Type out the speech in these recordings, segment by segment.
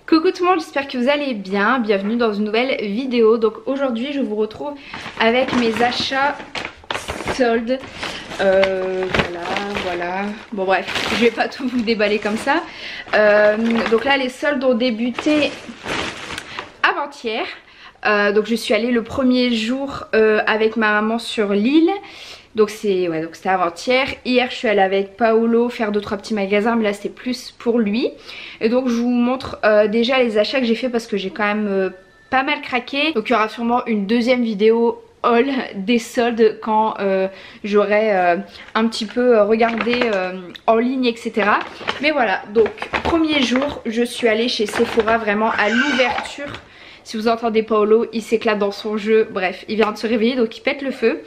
Coucou tout le monde, j'espère que vous allez bien, bienvenue dans une nouvelle vidéo. Donc aujourd'hui je vous retrouve avec mes achats soldes. Voilà, bon bref, je vais pas tout vous déballer comme ça. Donc là les soldes ont débuté avant-hier. Donc je suis allée le premier jour avec ma maman sur l'île. Donc c'était avant-hier. Hier je suis allée avec Paolo faire 2-3 petits magasins, mais là c'était plus pour lui. Et donc je vous montre déjà les achats que j'ai fait parce que j'ai quand même pas mal craqué. Donc il y aura sûrement une deuxième vidéo haul des soldes quand j'aurai un petit peu regardé en ligne, etc. Mais voilà, donc premier jour je suis allée chez Sephora vraiment à l'ouverture. Si vous entendez Paolo, il s'éclate dans son jeu. Bref, il vient de se réveiller donc il pète le feu.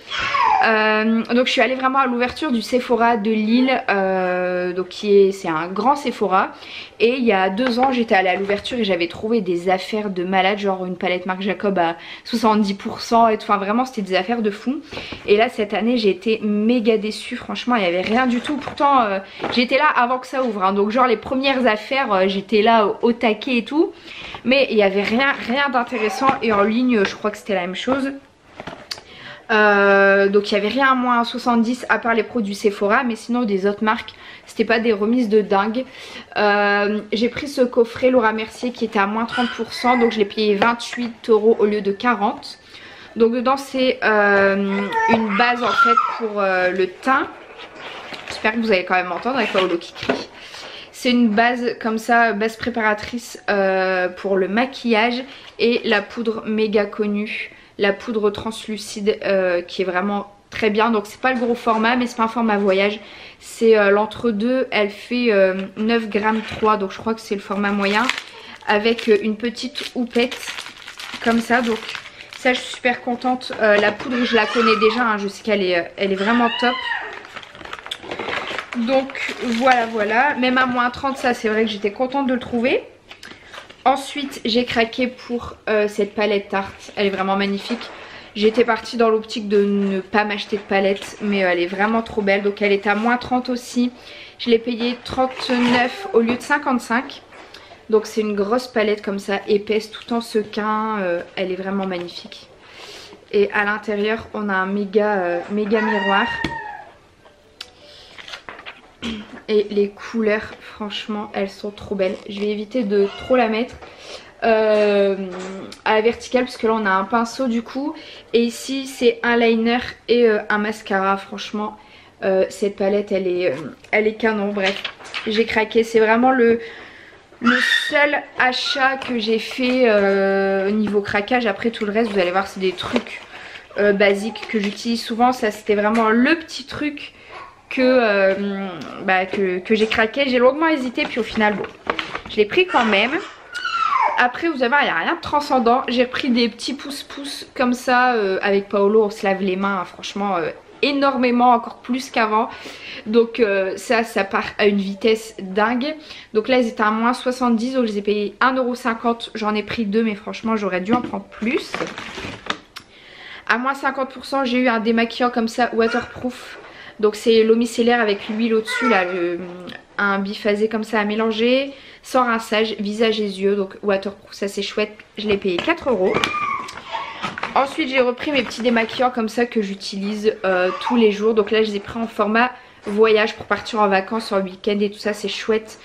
Donc je suis allée vraiment à l'ouverture du Sephora de Lille. Donc c'est un grand Sephora. Et il y a 2 ans j'étais allée à l'ouverture et j'avais trouvé des affaires de malade. Genre une palette Marc Jacob à 70% et tout. Enfin vraiment c'était des affaires de fou. Et là cette année j'ai été méga déçue. Franchement il n'y avait rien du tout. Pourtant j'étais là avant que ça ouvre. Hein. Donc genre les premières affaires j'étais là au taquet et tout. Mais il n'y avait rien d'intéressant. Et en ligne je crois que c'était la même chose. Donc il n'y avait rien à moins 70 à part les produits Sephora, mais sinon des autres marques c'était pas des remises de dingue. J'ai pris ce coffret Laura Mercier qui était à moins 30%, donc je l'ai payé 28 € au lieu de 40. Donc dedans c'est une base en fait pour le teint. J'espère que vous allez quand même m'entendre avec Paolo qui crie. C'est une base comme ça, base préparatrice pour le maquillage et la poudre méga connue. La poudre translucide qui est vraiment très bien. Donc c'est pas le gros format mais c'est pas un format voyage. C'est l'entre-deux. Elle fait 9 grammes 3. Donc je crois que c'est le format moyen. Avec une petite houppette comme ça. Donc ça je suis super contente. La poudre je la connais déjà. Hein, je sais qu'elle est vraiment top. Donc voilà. Même à moins 30 ça c'est vrai que j'étais contente de le trouver. Ensuite j'ai craqué pour cette palette Tarte, elle est vraiment magnifique. J'étais partie dans l'optique de ne pas m'acheter de palette mais elle est vraiment trop belle. Donc elle est à moins 30 aussi. Je l'ai payée 39 au lieu de 55. Donc c'est une grosse palette comme ça, épaisse, tout en sequin. Elle est vraiment magnifique. Et à l'intérieur on a un méga miroir. Et les couleurs franchement elles sont trop belles. Je vais éviter de trop la mettre à la verticale parce que là on a un pinceau du coup. Et ici c'est un liner et un mascara. Franchement cette palette elle est canon. Bref j'ai craqué. C'est vraiment le seul achat que j'ai fait au niveau craquage. Après tout le reste vous allez voir c'est des trucs basiques que j'utilise souvent. Ça c'était vraiment le petit truc que j'ai craqué. J'ai longuement hésité puis au final bon je l'ai pris quand même. Après vous allez voir il n'y a rien de transcendant. J'ai pris des petits pouces comme ça avec Paolo on se lave les mains hein, franchement énormément, encore plus qu'avant. Donc ça part à une vitesse dingue. Donc là ils étaient à moins 70 donc je les ai payés 1,50 €. J'en ai pris 2 mais franchement j'aurais dû en prendre plus. À moins 50% j'ai eu un démaquillant comme ça waterproof. Donc c'est l'eau micellaire avec l'huile au dessus là, un biphasé comme ça à mélanger, sans rinçage, visage et yeux, donc waterproof, ça c'est chouette, je l'ai payé 4 €. Ensuite j'ai repris mes petits démaquillants comme ça que j'utilise tous les jours, donc là je les ai pris en format voyage pour partir en vacances, en week-end et tout ça, c'est chouette.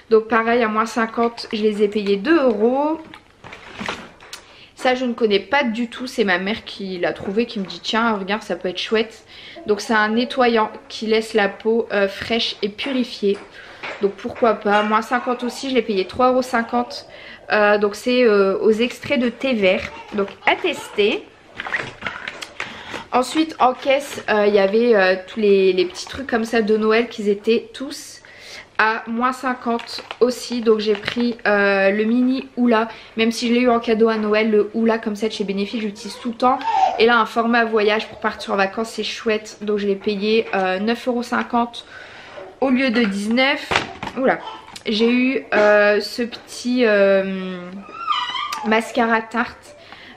Donc pareil à moins 50 je les ai payés 2 €. Ça je ne connais pas du tout, c'est ma mère qui l'a trouvé, qui me dit tiens regarde ça peut être chouette. Donc c'est un nettoyant qui laisse la peau fraîche et purifiée. Donc pourquoi pas, moins 50 aussi, je l'ai payé 3,50 €. Donc c'est aux extraits de thé vert, donc à tester. Ensuite en caisse il y avait tous les petits trucs comme ça de Noël qu'ils étaient tous à moins 50 aussi. Donc j'ai pris le mini Oula, même si je l'ai eu en cadeau à Noël, le Oula comme ça de chez Benefit j'utilise tout le temps. Et là un format voyage pour partir en vacances c'est chouette. Donc je l'ai payé 9,50 € au lieu de 19. Oula, j'ai eu ce petit mascara Tarte,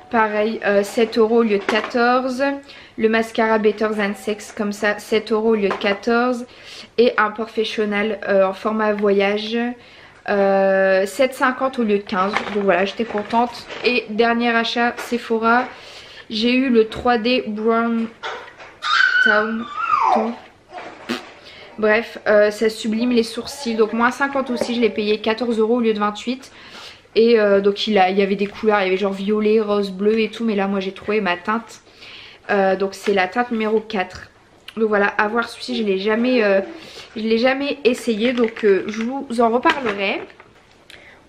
pareil 7 € au lieu de 14. Le mascara Better Than Sex comme ça 7 € au lieu de 14. Et un Professional en format voyage 7,50 au lieu de 15. Donc voilà, j'étais contente. Et dernier achat Sephora, j'ai eu le 3D Brown Town. Bref, ça sublime les sourcils. Donc moins 50 aussi, je l'ai payé 14 € au lieu de 28. Et donc il y avait des couleurs, il y avait genre violet, rose, bleu et tout. Mais là moi j'ai trouvé ma teinte. Donc c'est la teinte numéro 4. Donc voilà, à voir celui-ci, je l'ai jamais essayé. Donc je vous en reparlerai.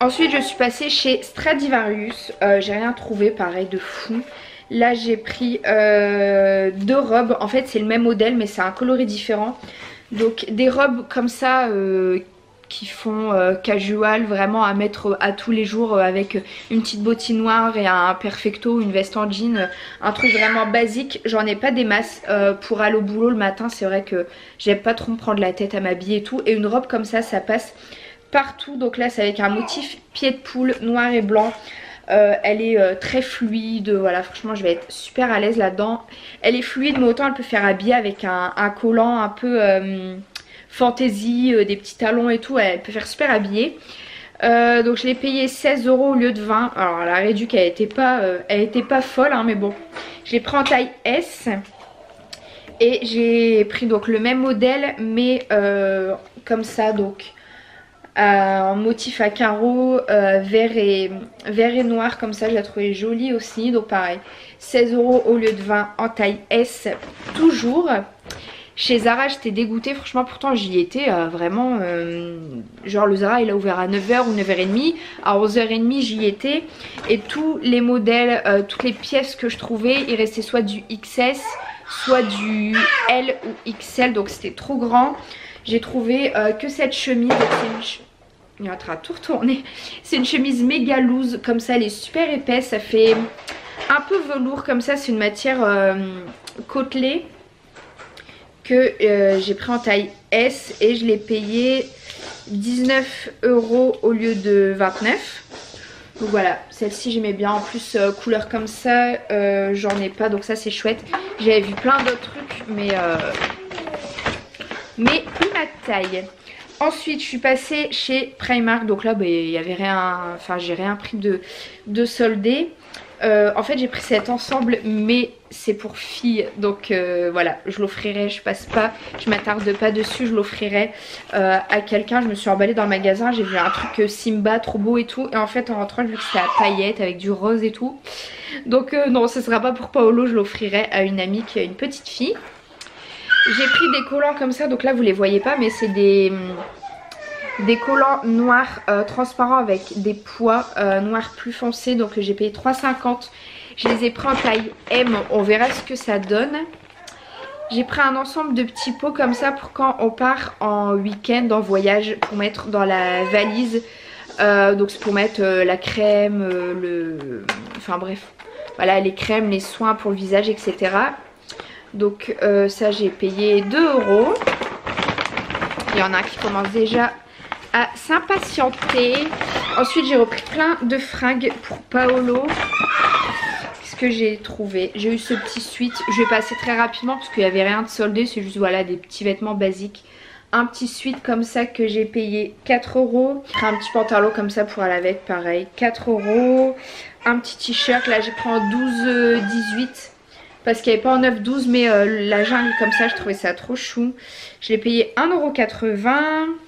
Ensuite je suis passée chez Stradivarius. J'ai rien trouvé pareil de fou. Là j'ai pris 2 robes. En fait c'est le même modèle mais c'est un coloris différent. Donc des robes comme ça qui font casual, vraiment à mettre à tous les jours avec une petite bottine noire et un perfecto, une veste en jean, un truc vraiment basique. J'en ai pas des masses pour aller au boulot le matin, c'est vrai que j'aime pas trop me prendre la tête à m'habiller et tout. Et une robe comme ça passe partout. Donc là c'est avec un motif pied de poule noir et blanc. Elle est très fluide, voilà, franchement je vais être super à l'aise là-dedans. Elle est fluide mais autant elle peut faire habiller avec un collant un peu fantaisie, des petits talons et tout, elle peut faire super habillée. Donc je l'ai payé 16 € au lieu de 20. Alors la réduc elle était pas folle hein, mais bon, je l'ai pris en taille S. Et j'ai pris donc le même modèle mais comme ça, donc en motif à carreaux, vert et noir comme ça. Je la trouvais jolie aussi. Donc pareil, 16 € au lieu de 20 en taille S toujours. Chez Zara j'étais dégoûtée, franchement pourtant j'y étais vraiment, genre le Zara il a ouvert à 9 h ou 9 h 30, à 11 h 30 j'y étais. Et tous les modèles, toutes les pièces que je trouvais, il restait soit du XS, soit du L ou XL, donc c'était trop grand. J'ai trouvé que cette chemise, il est en train de tout retourner. C'est une chemise méga loose, comme ça elle est super épaisse, ça fait un peu velours comme ça, c'est une matière côtelée que j'ai pris en taille S et je l'ai payé 19 € au lieu de 29. Donc voilà, celle-ci j'aimais bien, en plus couleur comme ça j'en ai pas, donc ça c'est chouette. J'avais vu plein d'autres trucs mais plus ma taille. Ensuite je suis passée chez Primark, donc là il y avait rien, enfin j'ai rien pris de soldé. En fait j'ai pris cet ensemble mais c'est pour filles, donc voilà, je l'offrirai, je m'attarde pas dessus, je l'offrirai à quelqu'un. Je me suis emballée dans le magasin, j'ai vu un truc Simba trop beau et tout, et en fait en rentrant j'ai vu que c'était à paillettes avec du rose et tout, donc non ce sera pas pour Paolo, je l'offrirai à une amie qui a une petite fille. J'ai pris des collants comme ça, donc là vous les voyez pas mais c'est des collants noirs transparents avec des pois noirs plus foncés, donc j'ai payé 3,50. Je les ai pris en taille M, on verra ce que ça donne. J'ai pris un ensemble de petits pots comme ça pour quand on part en week-end, en voyage, pour mettre dans la valise. Donc c'est pour mettre la crème, enfin bref, voilà, les crèmes, les soins pour le visage, etc. Donc ça j'ai payé 2 €. Il y en a qui commencent déjà à s'impatienter. Ensuite j'ai repris plein de fringues pour Paolo. Qu'est-ce que j'ai trouvé? J'ai eu ce petit sweat, je vais passer très rapidement parce qu'il n'y avait rien de soldé, c'est juste voilà des petits vêtements basiques. Un petit sweat comme ça que j'ai payé 4 €. Un petit pantalon comme ça pour aller avec, pareil, 4 €. Un petit t-shirt, là j'ai pris en 12,18 parce qu'il n'y avait pas en 9,12 mais la jungle comme ça je trouvais ça trop chou. Je l'ai payé 1,80 €.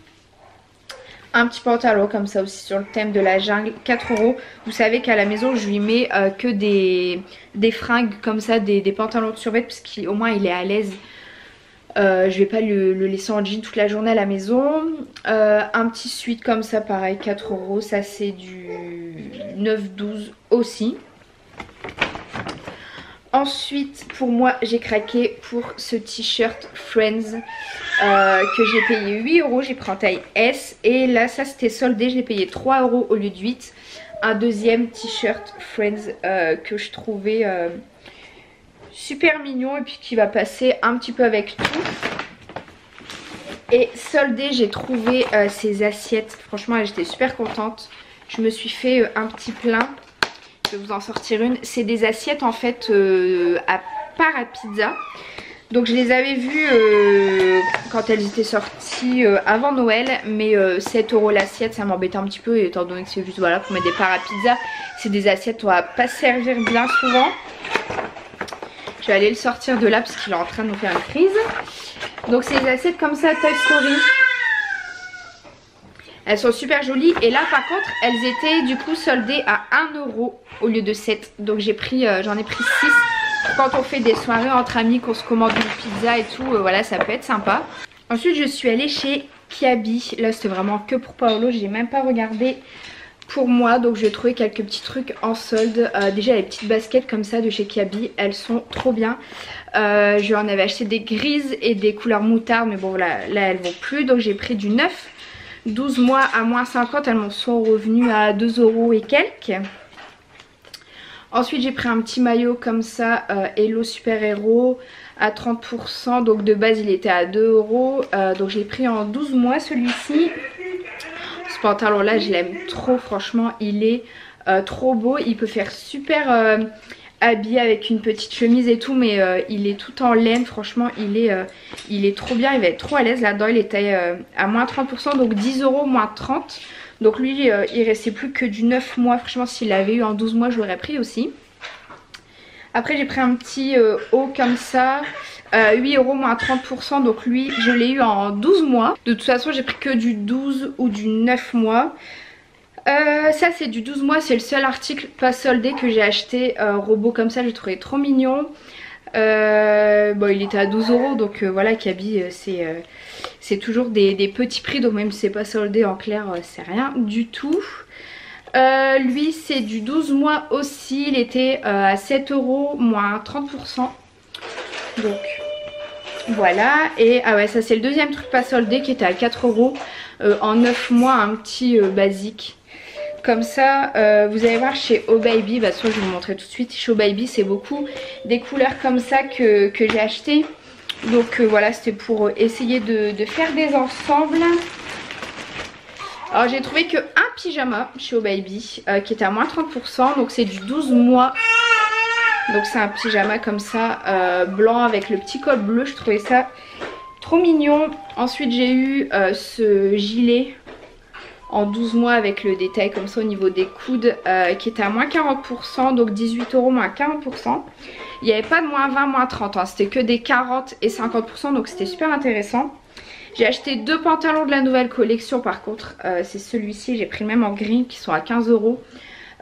Un petit pantalon comme ça aussi sur le thème de la jungle, 4 €. Vous savez qu'à la maison je lui mets que des fringues comme ça, des pantalons de survêt parce qu'au moins il est à l'aise. Je vais pas le laisser en jean toute la journée à la maison. Un petit sweat comme ça pareil, 4 €. Ça c'est du 9,12 aussi. Ensuite pour moi j'ai craqué pour ce t-shirt Friends que j'ai payé 8 €, j'ai pris en taille S. Et là ça c'était soldé, je l'ai payé 3 € au lieu de 8. Un deuxième t-shirt Friends que je trouvais super mignon et puis qui va passer un petit peu avec tout. Et soldé j'ai trouvé ces assiettes, franchement j'étais super contente. Je me suis fait un petit plein. Je vais vous en sortir une. C'est des assiettes en fait à part à pizza. Donc je les avais vues quand elles étaient sorties avant Noël, mais 7 € l'assiette, ça m'embêtait un petit peu étant donné que c'est juste voilà pour mettre des parts à pizza. C'est des assiettes on va pas servir bien souvent. Je vais aller le sortir de là parce qu'il est en train de nous faire une crise. Donc c'est des assiettes comme ça Toy Story. Elles sont super jolies et là par contre elles étaient du coup soldées à 1 € au lieu de 7. Donc j'ai pris, j'en ai pris 6. Quand on fait des soirées entre amis, qu'on se commande une pizza et tout, voilà ça peut être sympa. Ensuite je suis allée chez Kiabi. Là c'était vraiment que pour Paolo, j'ai même pas regardé pour moi. Donc j'ai trouvé quelques petits trucs en solde. Déjà les petites baskets comme ça de chez Kiabi, elles sont trop bien. Je en avais acheté des grises et des couleurs moutarde, mais bon voilà, là elles vont plus. Donc j'ai pris du 9. 12 mois à moins 50, elles m'en sont revenues à 2 € et quelques. Ensuite j'ai pris un petit maillot comme ça, Hello Super Hero à 30%. Donc de base il était à 2 €. Donc j'ai pris en 12 mois celui-ci. Ce pantalon là je l'aime trop, franchement il est trop beau. Il peut faire super habillé avec une petite chemise et tout, mais il est tout en laine, franchement il est trop bien, il va être trop à l'aise là-dedans. Il était à moins 30%, donc 10 € moins 30. Donc lui il restait plus que du 9 mois, franchement s'il l'avait eu en 12 mois je l'aurais pris aussi. Après j'ai pris un petit haut comme ça, 8 € moins 30%, donc lui je l'ai eu en 12 mois. De toute façon j'ai pris que du 12 ou du 9 mois. Ça c'est du 12 mois, c'est le seul article pas soldé que j'ai acheté, robot comme ça, j'ai trouvé trop mignon. Bon il était à 12 € donc voilà, Kiabi c'est toujours des petits prix, donc même si c'est pas soldé en clair c'est rien du tout. Lui c'est du 12 mois aussi, il était à 7 € moins 30%. Donc voilà, et ah ouais ça c'est le deuxième truc pas soldé qui était à 4 € en 9 mois, un petit basique. Comme ça, vous allez voir chez Oh Baby, bah soit je vais vous montrer tout de suite. Chez Oh Baby c'est beaucoup des couleurs comme ça que j'ai acheté. Donc voilà, c'était pour essayer de faire des ensembles. Alors j'ai trouvé que un pyjama chez Oh Baby qui était à moins 30%, donc c'est du 12 mois. Donc c'est un pyjama comme ça, blanc avec le petit col bleu, je trouvais ça trop mignon. Ensuite j'ai eu ce gilet en 12 mois avec le détail comme ça au niveau des coudes qui était à moins 40%, donc 18 € moins 40%. Il n'y avait pas de moins 20, moins 30, hein. C'était que des 40 et 50%, donc c'était super intéressant. J'ai acheté deux pantalons de la nouvelle collection par contre, c'est celui-ci, j'ai pris le même en gris qui sont à 15 €.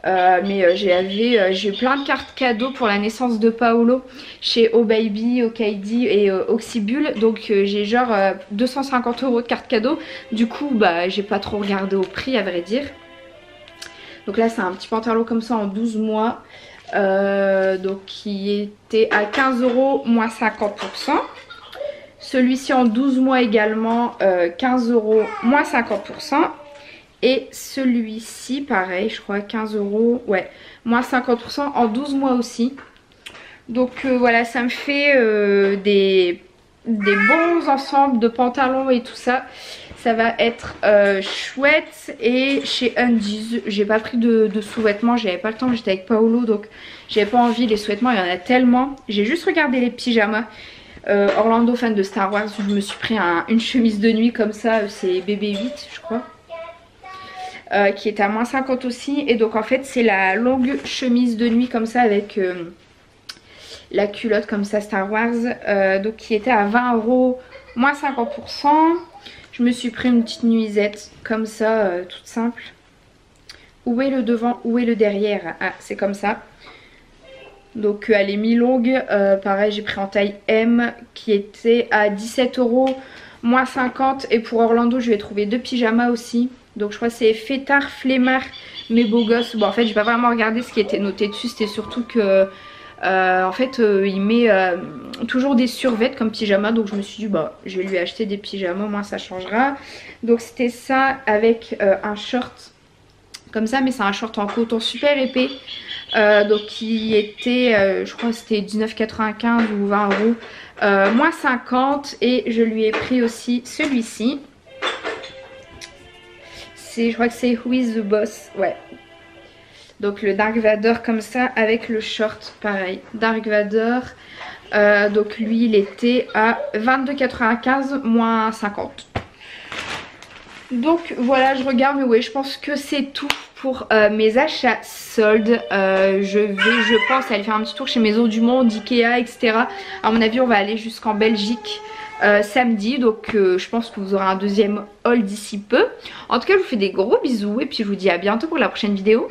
Mais j'ai eu plein de cartes cadeaux pour la naissance de Paolo chez Oh Baby, Okaidi et Oxybul. Donc j'ai genre 250 € de cartes cadeaux. Du coup bah j'ai pas trop regardé au prix à vrai dire. Donc là c'est un petit pantalon comme ça en 12 mois. Donc qui était à 15 € moins 50%. Celui-ci en 12 mois également 15 € moins 50%. Et celui-ci pareil je crois 15 €, ouais, moins 50% en 12 mois aussi. Donc voilà, ça me fait des bons ensembles de pantalons et tout ça. Ça va être chouette. Et chez Undies, j'ai pas pris de sous-vêtements, j'avais pas le temps, j'étais avec Paolo donc j'avais pas envie. Les sous-vêtements il y en a tellement. J'ai juste regardé les pyjamas. Orlando fan de Star Wars, je me suis pris une chemise de nuit comme ça, c'est BB8 je crois. Qui est à moins 50 aussi. Et donc en fait c'est la longue chemise de nuit comme ça avec la culotte comme ça Star Wars. Donc qui était à 20 € moins 50%. Je me suis pris une petite nuisette comme ça toute simple. Où est le devant, où est le derrière? Ah c'est comme ça. Donc elle est mi-longue. Pareil j'ai pris en taille M qui était à 17 € moins 50. Et pour Orlando je vais trouver deux pyjamas aussi. Donc je crois que c'est fêtard, flemmard, mais beau gosse. Bon en fait j'ai pas vraiment regardé ce qui était noté dessus. C'était surtout que en fait il met toujours des survêtements comme pyjama. Donc je me suis dit bah je vais lui acheter des pyjamas, au moins ça changera. Donc c'était ça avec un short comme ça. Mais c'est un short en coton super épais. Donc qui était je crois que c'était 19,95 ou 20 €. Moins 50. Et je lui ai pris aussi celui-ci. Je crois que c'est Who is the Boss, ouais. Donc le Dark Vador comme ça avec le short pareil. Dark Vador, donc lui il était à 22,95 moins 50. Donc voilà, je regarde, mais ouais, je pense que c'est tout pour mes achats soldes. Je pense aller faire un petit tour chez Maison du Monde, Ikea, etc. À mon avis on va aller jusqu'en Belgique samedi, donc je pense que vous aurez un deuxième haul d'ici peu. En tout cas je vous fais des gros bisous et puis je vous dis à bientôt pour la prochaine vidéo.